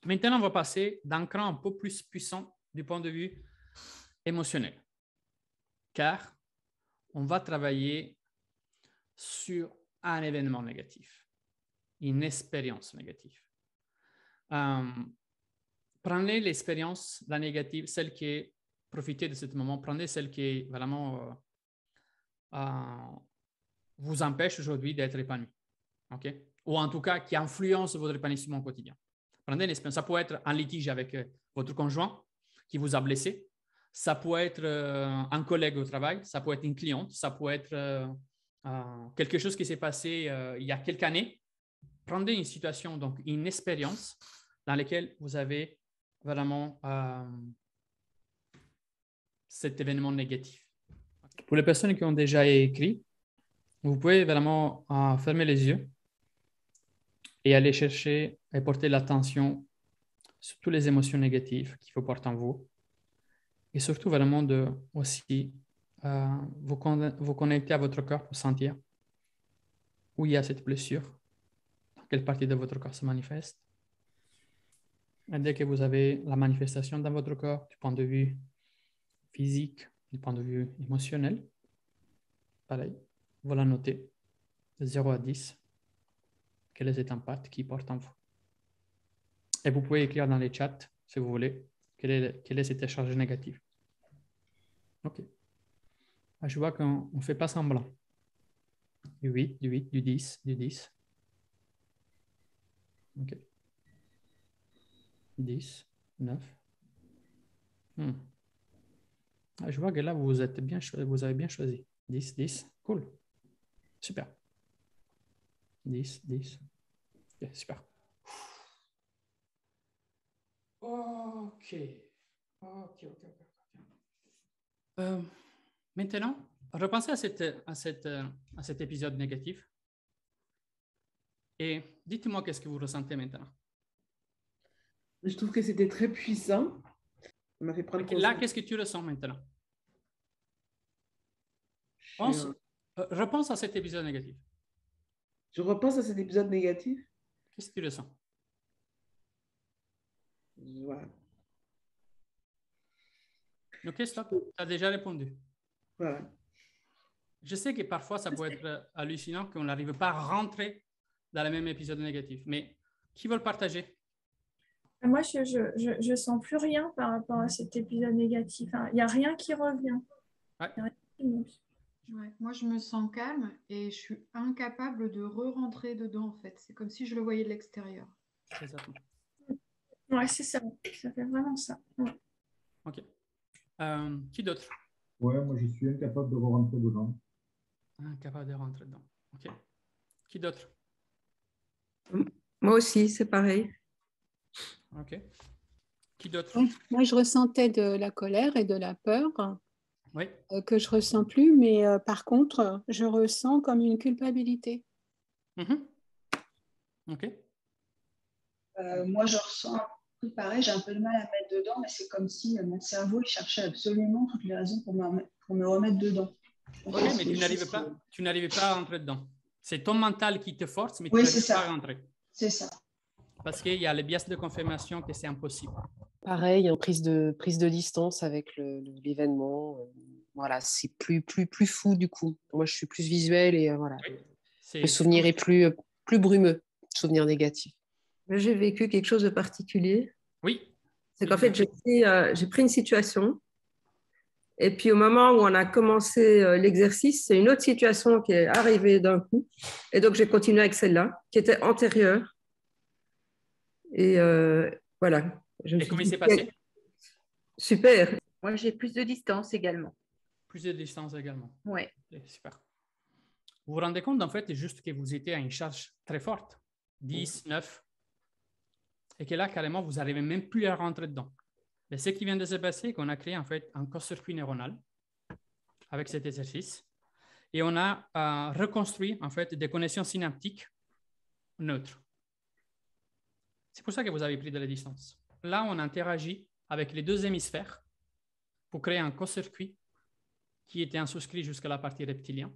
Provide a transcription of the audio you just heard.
Maintenant, on va passer d'un cran un peu plus puissant du point de vue émotionnel, car on va travailler sur un événement négatif, une expérience négative. Prenez l'expérience, la négative, celle qui est, profitez de ce moment, prenez celle qui est vraiment vous empêche aujourd'hui d'être épanoui, ok? Ou en tout cas qui influence votre épanouissement quotidien. Prenez l'expérience, ça peut être un litige avec votre conjoint qui vous a blessé, ça peut être un collègue au travail, ça peut être une cliente, ça peut être quelque chose qui s'est passé il y a quelques années. Prenez une situation, donc une expérience dans laquelle vous avez vraiment cet événement négatif. Pour les personnes qui ont déjà écrit, vous pouvez vraiment fermer les yeux et aller chercher et porter l'attention sur toutes les émotions négatives qu'il faut porter en vous. Et surtout vraiment de aussi vous connecter à votre corps pour sentir où il y a cette blessure, dans quelle partie de votre corps se manifeste. Et dès que vous avez la manifestation dans votre corps, du point de vue physique, du point de vue émotionnel, pareil, vous la notez de 0 à 10. Quel est cet impact qu'il porte en vous? Et vous pouvez écrire dans les chats, si vous voulez, quelle est cette charge négative. OK. Je vois qu'on ne fait pas semblant. Du 8, du 8, du 10, du 10. OK. 10, 9. Je vois que là, vous avez bien choisi. 10, 10. Cool. Super. 10, 10. Okay, super. OK. Maintenant, repensez à cet épisode négatif et dites-moi qu'est-ce que vous ressentez maintenant. Je trouve que c'était très puissant. Ça m'a fait prendre conscience. Là, qu'est-ce que tu ressens maintenant? Repense à cet épisode négatif. Je repense à cet épisode négatif. Qu'est-ce que tu ressens? Voilà. Ok, stop. Tu as déjà répondu. Voilà. Je sais que parfois, ça peut être hallucinant qu'on n'arrive pas à rentrer dans le même épisode négatif, mais qui veut le partager? Moi, je sens plus rien par rapport à cet épisode négatif. Il n'y a rien qui revient. Ouais. Ouais, moi, je me sens calme et je suis incapable de re-rentrer dedans, en fait. C'est comme si je le voyais de l'extérieur. Exactement. Ouais, c'est ça. Ça fait vraiment ça. Ouais. OK. Qui d'autre? Ouais, moi, je suis incapable de re-rentrer dedans. Incapable de rentrer dedans. OK. Qui d'autre? Moi aussi, c'est pareil. OK. Qui d'autre? Moi, je ressentais de la colère et de la peur. Oui. Que je ressens plus, mais par contre, je ressens comme une culpabilité. OK. Moi, je ressens un peu pareil, j'ai un peu de mal à me mettre dedans, mais c'est comme si mon cerveau il cherchait absolument toutes les raisons pour me remettre dedans. OK, mais tu n'arrivais pas à rentrer dedans. C'est ton mental qui te force, mais tu oui, n'arrives pas à rentrer. C'est ça. Parce qu'il y a les biais de confirmation que c'est impossible. Pareil, une prise de distance avec l'événement. Voilà, c'est plus fou du coup. Moi, je suis plus visuelle et voilà. Oui, le souvenir est plus brumeux, souvenir négatif. J'ai vécu quelque chose de particulier. Oui. C'est qu'en fait, j'ai pris une situation. Et puis, au moment où on a commencé l'exercice, c'est une autre situation qui est arrivée d'un coup. Et donc, j'ai continué avec celle-là, qui était antérieure. Et voilà. Et comment il s'est passé? Super. Moi, j'ai plus de distance également. Plus de distance également. Oui. Super. Vous vous rendez compte, en fait, juste que vous étiez à une charge très forte, 10, 9, et que là, carrément, vous n'arrivez même plus à rentrer dedans. Et ce qui vient de se passer, c'est qu'on a créé, en fait, un court-circuit neuronal avec cet exercice, et on a reconstruit, en fait, des connexions synaptiques neutres. C'est pour ça que vous avez pris de la distance. Là, on interagit avec les deux hémisphères pour créer un court-circuit qui était insouscrit jusqu'à la partie reptilienne.